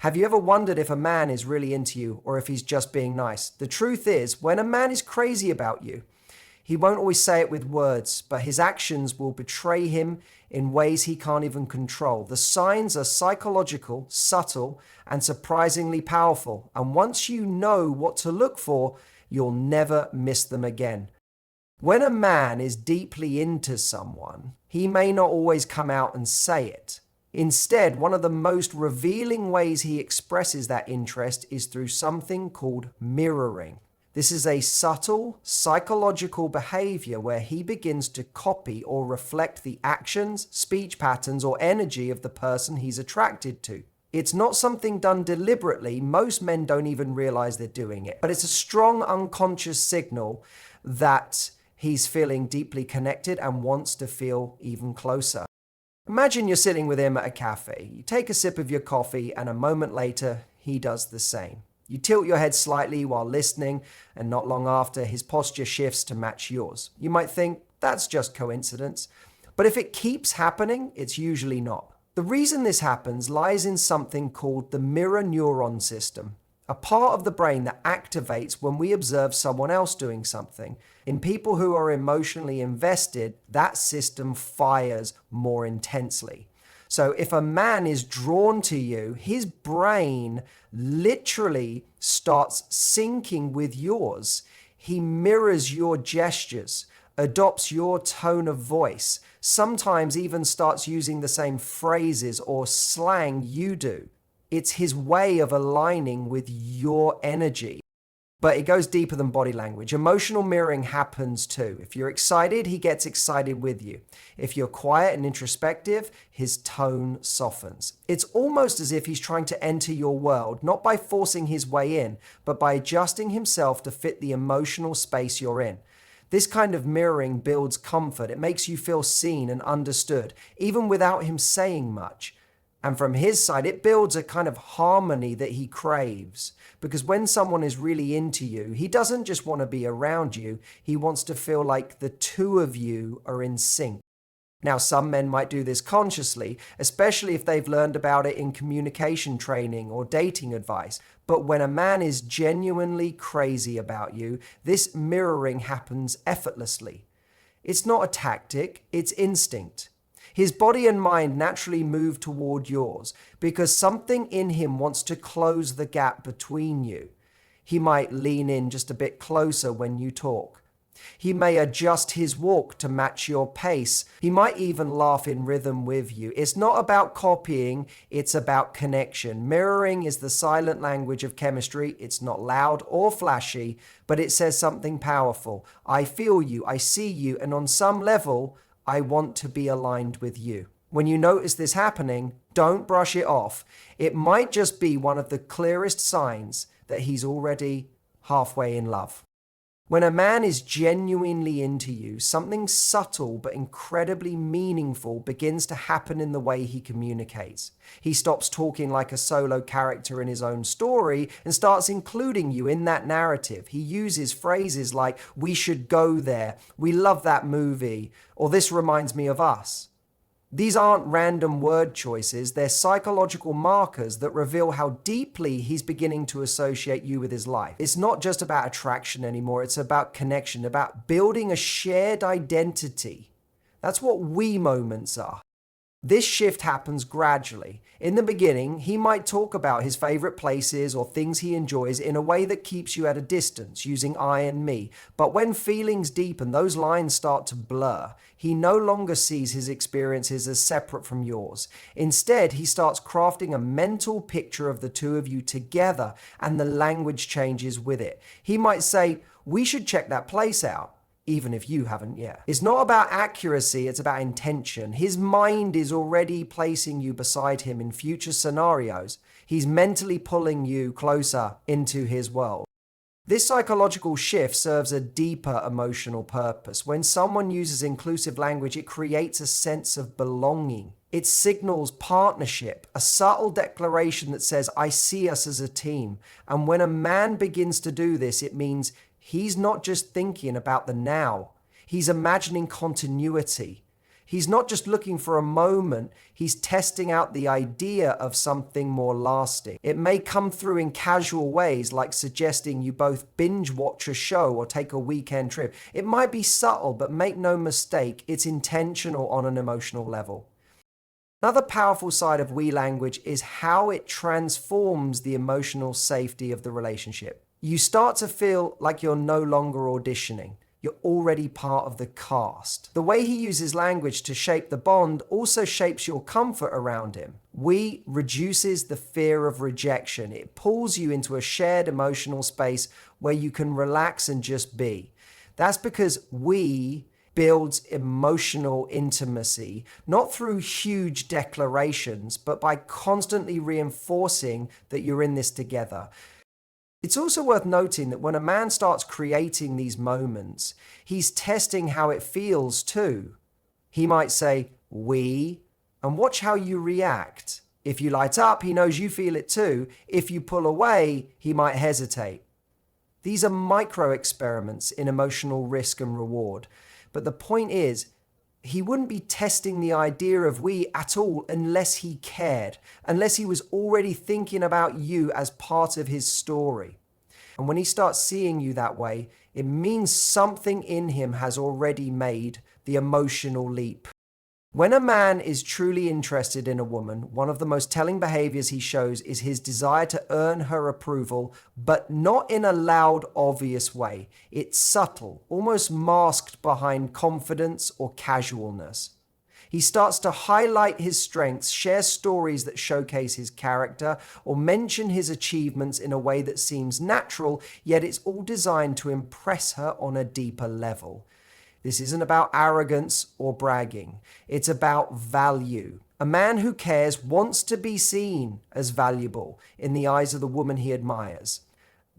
Have you ever wondered if a man is really into you or if he's just being nice? The truth is, when a man is crazy about you, he won't always say it with words, but his actions will betray him in ways he can't even control. The signs are psychological, subtle, and surprisingly powerful. And once you know what to look for, you'll never miss them again. When a man is deeply into someone, he may not always come out and say it. Instead, one of the most revealing ways he expresses that interest is through something called mirroring. This is a subtle, psychological behavior where he begins to copy or reflect the actions, speech patterns, or energy of the person he's attracted to. It's not something done deliberately. Most men don't even realize they're doing it. But it's a strong unconscious signal that he's feeling deeply connected and wants to feel even closer. Imagine you're sitting with him at a cafe. You take a sip of your coffee, and a moment later, he does the same. You tilt your head slightly while listening, and not long after, his posture shifts to match yours. You might think, that's just coincidence. But if it keeps happening, it's usually not. The reason this happens lies in something called the mirror neuron system, a part of the brain that activates when we observe someone else doing something. In people who are emotionally invested, that system fires more intensely. So if a man is drawn to you, his brain literally starts syncing with yours. He mirrors your gestures, adopts your tone of voice, sometimes even starts using the same phrases or slang you do. It's his way of aligning with your energy. But it goes deeper than body language. Emotional mirroring happens too. If you're excited, he gets excited with you. If you're quiet and introspective, his tone softens. It's almost as if he's trying to enter your world, not by forcing his way in, but by adjusting himself to fit the emotional space you're in. This kind of mirroring builds comfort. It makes you feel seen and understood, even without him saying much. And from his side, it builds a kind of harmony that he craves. Because when someone is really into you, he doesn't just want to be around you, he wants to feel like the two of you are in sync. Now, some men might do this consciously, especially if they've learned about it in communication training or dating advice. But when a man is genuinely crazy about you, this mirroring happens effortlessly. It's not a tactic, it's instinct. His body and mind naturally move toward yours because something in him wants to close the gap between you. He might lean in just a bit closer when you talk. He may adjust his walk to match your pace. He might even laugh in rhythm with you. It's not about copying, it's about connection. Mirroring is the silent language of chemistry. It's not loud or flashy, but it says something powerful. I feel you, I see you, and on some level, I want to be aligned with you. When you notice this happening, don't brush it off. It might just be one of the clearest signs that he's already halfway in love. When a man is genuinely into you, something subtle but incredibly meaningful begins to happen in the way he communicates. He stops talking like a solo character in his own story and starts including you in that narrative. He uses phrases like, "We should go there," "We love that movie," or "This reminds me of us." These aren't random word choices, they're psychological markers that reveal how deeply he's beginning to associate you with his life. It's not just about attraction anymore, it's about connection, about building a shared identity. That's what we moments are. This shift happens gradually. In the beginning, he might talk about his favorite places or things he enjoys in a way that keeps you at a distance, using I and me. But when feelings deepen, those lines start to blur. He no longer sees his experiences as separate from yours. Instead, he starts crafting a mental picture of the two of you together, and the language changes with it. He might say, "We should check that place out," even if you haven't yet. It's not about accuracy, it's about intention. His mind is already placing you beside him in future scenarios. He's mentally pulling you closer into his world. This psychological shift serves a deeper emotional purpose. When someone uses inclusive language, it creates a sense of belonging. It signals partnership, a subtle declaration that says, "I see us as a team." And when a man begins to do this, it means he's not just thinking about the now. He's imagining continuity. He's not just looking for a moment, he's testing out the idea of something more lasting. It may come through in casual ways, like suggesting you both binge watch a show or take a weekend trip. It might be subtle, but make no mistake, it's intentional on an emotional level. Another powerful side of we language is how it transforms the emotional safety of the relationship. You start to feel like you're no longer auditioning. You're already part of the cast. The way he uses language to shape the bond also shapes your comfort around him. We reduces the fear of rejection. It pulls you into a shared emotional space where you can relax and just be. That's because we builds emotional intimacy, not through huge declarations, but by constantly reinforcing that you're in this together. It's also worth noting that when a man starts creating these moments, he's testing how it feels too. He might say, we, and watch how you react. If you light up, he knows you feel it too. If you pull away, he might hesitate. These are micro experiments in emotional risk and reward. But the point is, he wouldn't be testing the idea of we at all unless he cared, unless he was already thinking about you as part of his story. And when he starts seeing you that way, it means something in him has already made the emotional leap. When a man is truly interested in a woman, one of the most telling behaviors he shows is his desire to earn her approval, but not in a loud, obvious way. It's subtle, almost masked behind confidence or casualness. He starts to highlight his strengths, share stories that showcase his character, or mention his achievements in a way that seems natural, yet it's all designed to impress her on a deeper level. This isn't about arrogance or bragging. It's about value. A man who cares wants to be seen as valuable in the eyes of the woman he admires.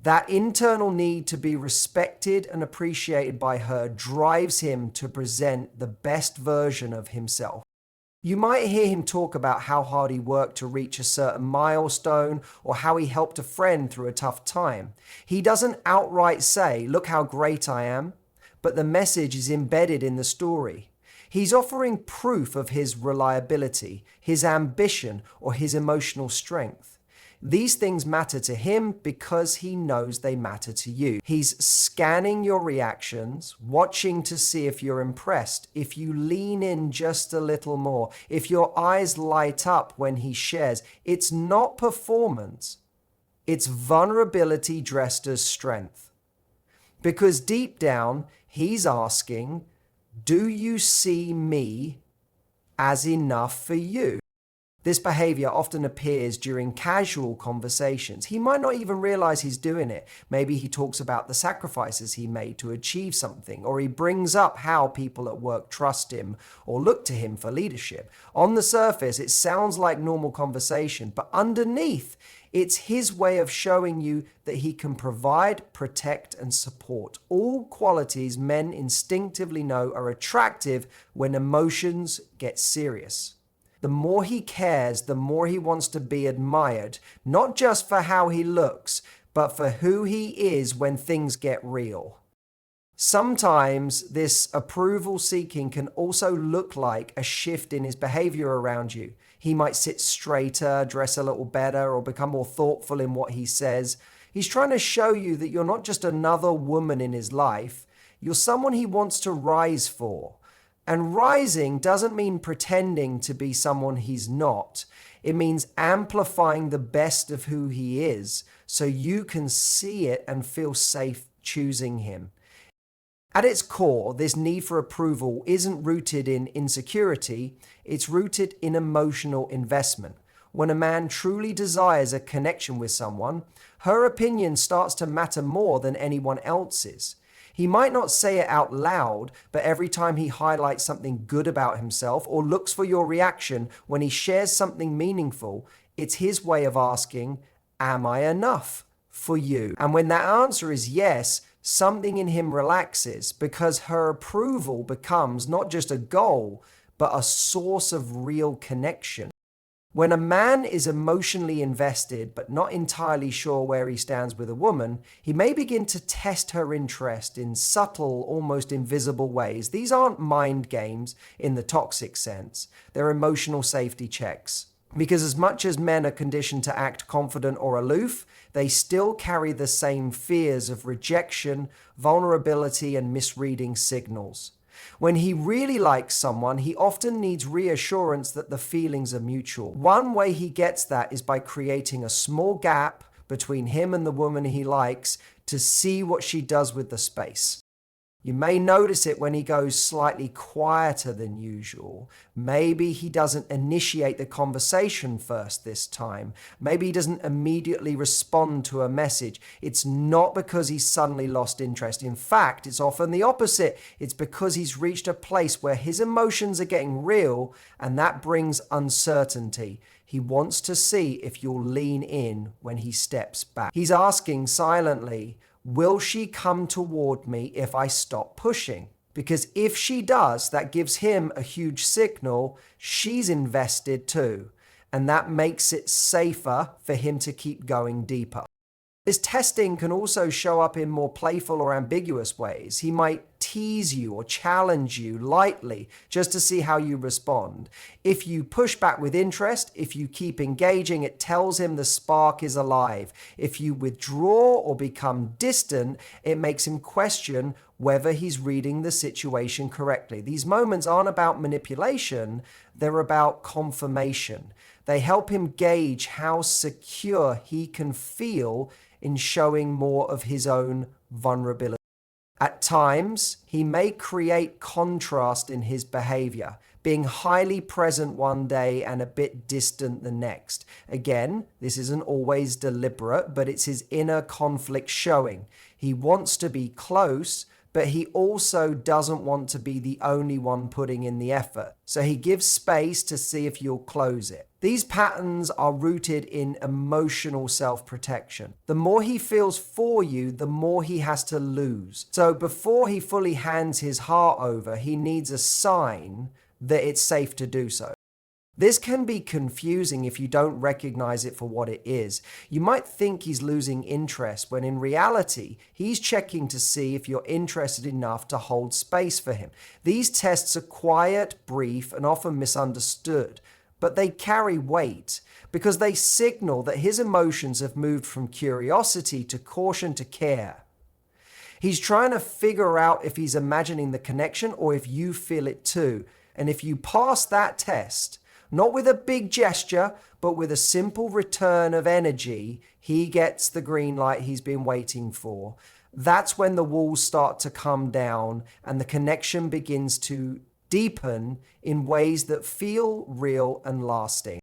That internal need to be respected and appreciated by her drives him to present the best version of himself. You might hear him talk about how hard he worked to reach a certain milestone or how he helped a friend through a tough time. He doesn't outright say, "Look how great I am," but the message is embedded in the story. He's offering proof of his reliability, his ambition, or his emotional strength. These things matter to him because he knows they matter to you. He's scanning your reactions, watching to see if you're impressed, if you lean in just a little more, if your eyes light up when he shares. It's not performance. It's vulnerability dressed as strength. Because deep down, he's asking, do you see me as enough for you? This behavior often appears during casual conversations. He might not even realize he's doing it. Maybe he talks about the sacrifices he made to achieve something, or he brings up how people at work trust him or look to him for leadership. On the surface, it sounds like normal conversation, but underneath, it's his way of showing you that he can provide, protect, and support. All qualities men instinctively know are attractive when emotions get serious. The more he cares, the more he wants to be admired, not just for how he looks, but for who he is when things get real. Sometimes this approval seeking can also look like a shift in his behavior around you. He might sit straighter, dress a little better, or become more thoughtful in what he says. He's trying to show you that you're not just another woman in his life, you're someone he wants to rise for. And rising doesn't mean pretending to be someone he's not. It means amplifying the best of who he is so you can see it and feel safe choosing him. At its core, this need for approval isn't rooted in insecurity, it's rooted in emotional investment. When a man truly desires a connection with someone, her opinion starts to matter more than anyone else's. He might not say it out loud, but every time he highlights something good about himself or looks for your reaction when he shares something meaningful, it's his way of asking, am I enough for you? And when that answer is yes, something in him relaxes because her approval becomes not just a goal, but a source of real connection. When a man is emotionally invested but not entirely sure where he stands with a woman, he may begin to test her interest in subtle, almost invisible ways. These aren't mind games in the toxic sense, they're emotional safety checks. Because as much as men are conditioned to act confident or aloof, they still carry the same fears of rejection, vulnerability, and misreading signals. When he really likes someone, he often needs reassurance that the feelings are mutual. One way he gets that is by creating a small gap between him and the woman he likes to see what she does with the space. You may notice it when he goes slightly quieter than usual. Maybe he doesn't initiate the conversation first this time. Maybe he doesn't immediately respond to a message. It's not because he's suddenly lost interest. In fact, it's often the opposite. It's because he's reached a place where his emotions are getting real, and that brings uncertainty. He wants to see if you'll lean in when he steps back. He's asking silently, will she come toward me if I stop pushing? Because if she does, that gives him a huge signal she's invested too. And that makes it safer for him to keep going deeper. This testing can also show up in more playful or ambiguous ways. He might tease you or challenge you lightly just to see how you respond. If you push back with interest, if you keep engaging, it tells him the spark is alive. If you withdraw or become distant, it makes him question whether he's reading the situation correctly. These moments aren't about manipulation, they're about confirmation. They help him gauge how secure he can feel in showing more of his own vulnerability. At times, he may create contrast in his behavior, being highly present one day and a bit distant the next. Again, this isn't always deliberate, but it's his inner conflict showing. He wants to be close, but he also doesn't want to be the only one putting in the effort. So he gives space to see if you'll close it. These patterns are rooted in emotional self-protection. The more he feels for you, the more he has to lose. So before he fully hands his heart over, he needs a sign that it's safe to do so. This can be confusing if you don't recognize it for what it is. You might think he's losing interest when in reality, he's checking to see if you're interested enough to hold space for him. These tests are quiet, brief, and often misunderstood, but they carry weight because they signal that his emotions have moved from curiosity to caution to care. He's trying to figure out if he's imagining the connection or if you feel it too. And if you pass that test, not with a big gesture, but with a simple return of energy, he gets the green light he's been waiting for. That's when the walls start to come down and the connection begins to deepen in ways that feel real and lasting.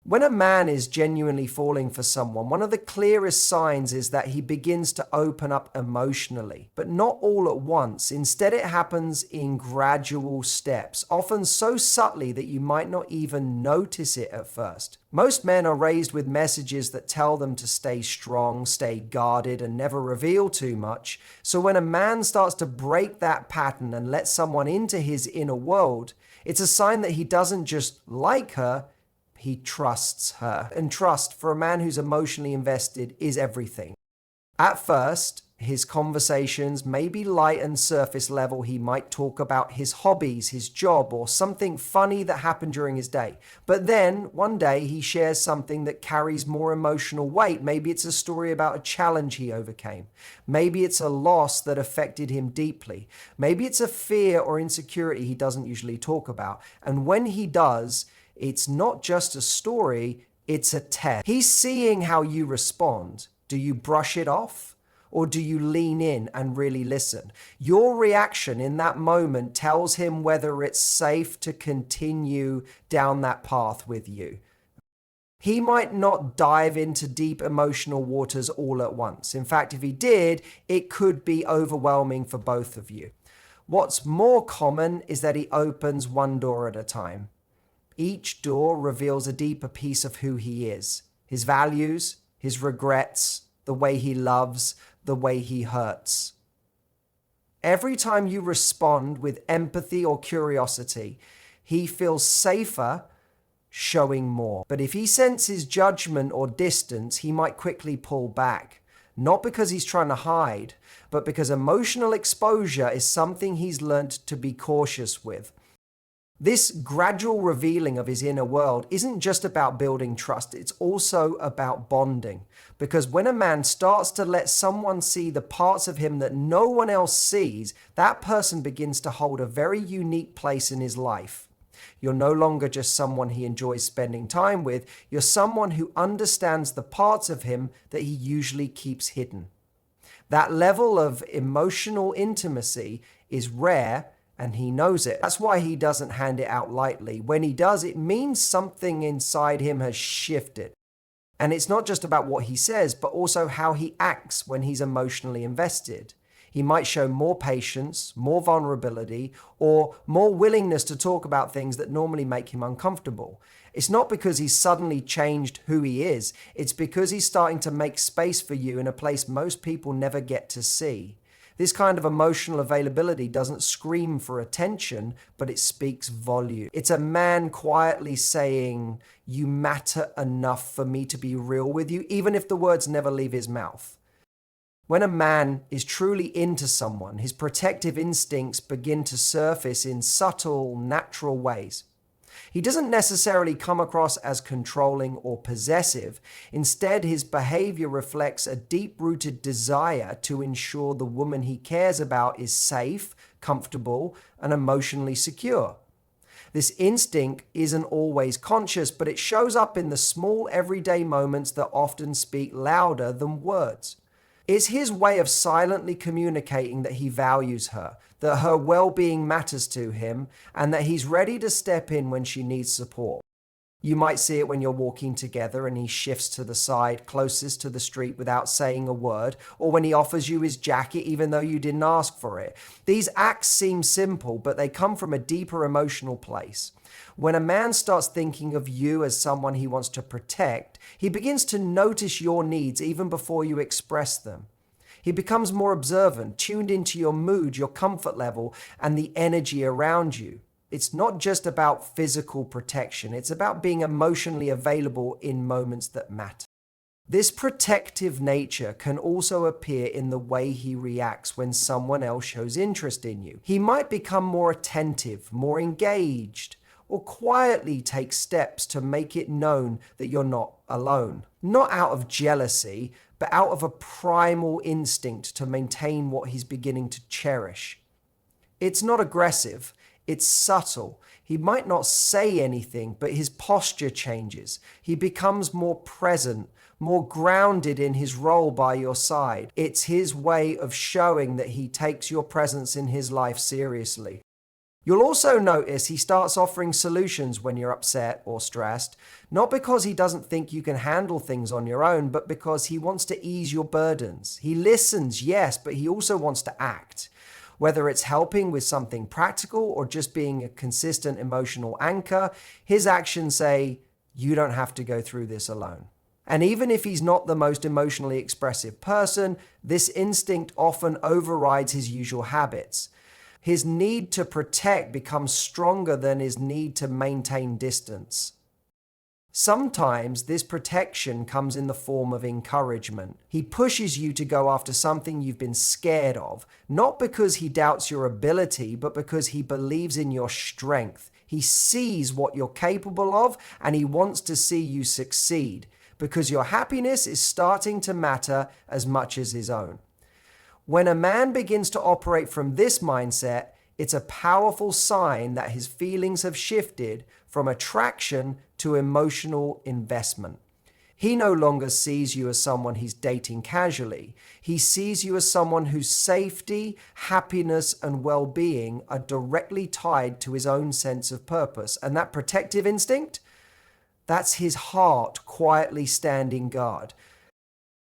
When a man is genuinely falling for someone, one of the clearest signs is that he begins to open up emotionally, but not all at once. Instead, it happens in gradual steps, often so subtly that you might not even notice it at first. Most men are raised with messages that tell them to stay strong, stay guarded, and never reveal too much. So when a man starts to break that pattern and let someone into his inner world, it's a sign that he doesn't just like her, he trusts her. And trust for a man who's emotionally invested is everything. At first, his conversations may be light and surface level. He might talk about his hobbies, his job, or something funny that happened during his day. But then, one day, he shares something that carries more emotional weight. Maybe it's a story about a challenge he overcame. Maybe it's a loss that affected him deeply. Maybe it's a fear or insecurity he doesn't usually talk about. And when he does, it's not just a story, it's a test. He's seeing how you respond. Do you brush it off? Or do you lean in and really listen? Your reaction in that moment tells him whether it's safe to continue down that path with you. He might not dive into deep emotional waters all at once. In fact, if he did, it could be overwhelming for both of you. What's more common is that he opens one door at a time. Each door reveals a deeper piece of who he is, his values, his regrets, the way he loves, the way he hurts. Every time you respond with empathy or curiosity, he feels safer showing more. But if he senses judgment or distance, he might quickly pull back. Not because he's trying to hide, but because emotional exposure is something he's learned to be cautious with. This gradual revealing of his inner world isn't just about building trust, it's also about bonding. Because when a man starts to let someone see the parts of him that no one else sees, that person begins to hold a very unique place in his life. You're no longer just someone he enjoys spending time with, you're someone who understands the parts of him that he usually keeps hidden. That level of emotional intimacy is rare, and he knows it. That's why he doesn't hand it out lightly. When he does, it means something inside him has shifted. And it's not just about what he says, but also how he acts when he's emotionally invested. He might show more patience, more vulnerability, or more willingness to talk about things that normally make him uncomfortable. It's not because he's suddenly changed who he is. It's because he's starting to make space for you in a place most people never get to see. This kind of emotional availability doesn't scream for attention, but it speaks volume. It's a man quietly saying, "You matter enough for me to be real with you," even if the words never leave his mouth. When a man is truly into someone, his protective instincts begin to surface in subtle, natural ways. He doesn't necessarily come across as controlling or possessive. Instead, his behavior reflects a deep-rooted desire to ensure the woman he cares about is safe, comfortable, and emotionally secure. This instinct isn't always conscious, but it shows up in the small, everyday moments that often speak louder than words. It's his way of silently communicating that he values her, that her well-being matters to him, and that he's ready to step in when she needs support. You might see it when you're walking together and he shifts to the side closest to the street without saying a word, or when he offers you his jacket even though you didn't ask for it. These acts seem simple, but they come from a deeper emotional place. When a man starts thinking of you as someone he wants to protect, he begins to notice your needs even before you express them. He becomes more observant, tuned into your mood, your comfort level, and the energy around you. It's not just about physical protection, it's about being emotionally available in moments that matter. This protective nature can also appear in the way he reacts when someone else shows interest in you. He might become more attentive, more engaged, or quietly take steps to make it known that you're not alone. Not out of jealousy, but out of a primal instinct to maintain what he's beginning to cherish. It's not aggressive, it's subtle. He might not say anything, but his posture changes. He becomes more present, more grounded in his role by your side. It's his way of showing that he takes your presence in his life seriously. You'll also notice he starts offering solutions when you're upset or stressed, not because he doesn't think you can handle things on your own, but because he wants to ease your burdens. He listens, yes, but he also wants to act. Whether it's helping with something practical or just being a consistent emotional anchor, his actions say, "You don't have to go through this alone." And even if he's not the most emotionally expressive person, this instinct often overrides his usual habits. His need to protect becomes stronger than his need to maintain distance. Sometimes this protection comes in the form of encouragement. He pushes you to go after something you've been scared of, not because he doubts your ability, but because he believes in your strength. He sees what you're capable of, and he wants to see you succeed, because your happiness is starting to matter as much as his own. When a man begins to operate from this mindset, it's a powerful sign that his feelings have shifted from attraction to emotional investment. He no longer sees you as someone he's dating casually. He sees you as someone whose safety, happiness, and well-being are directly tied to his own sense of purpose. And that protective instinct, that's his heart quietly standing guard.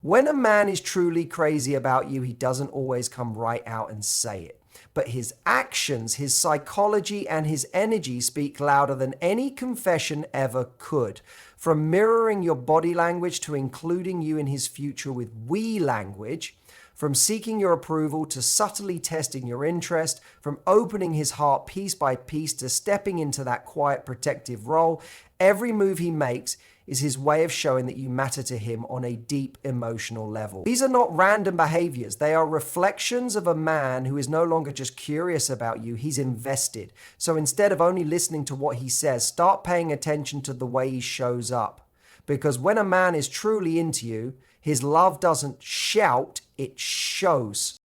When a man is truly crazy about you, he doesn't always come right out and say it. But his actions, his psychology, and his energy speak louder than any confession ever could. From mirroring your body language to including you in his future with we language, From seeking your approval to subtly testing your interest, from opening his heart piece by piece to stepping into that quiet protective role, every move he makes is his way of showing that you matter to him on a deep emotional level. These are not random behaviors. They are reflections of a man who is no longer just curious about you, he's invested. So instead of only listening to what he says, start paying attention to the way he shows up. Because when a man is truly into you, his love doesn't shout, it shows.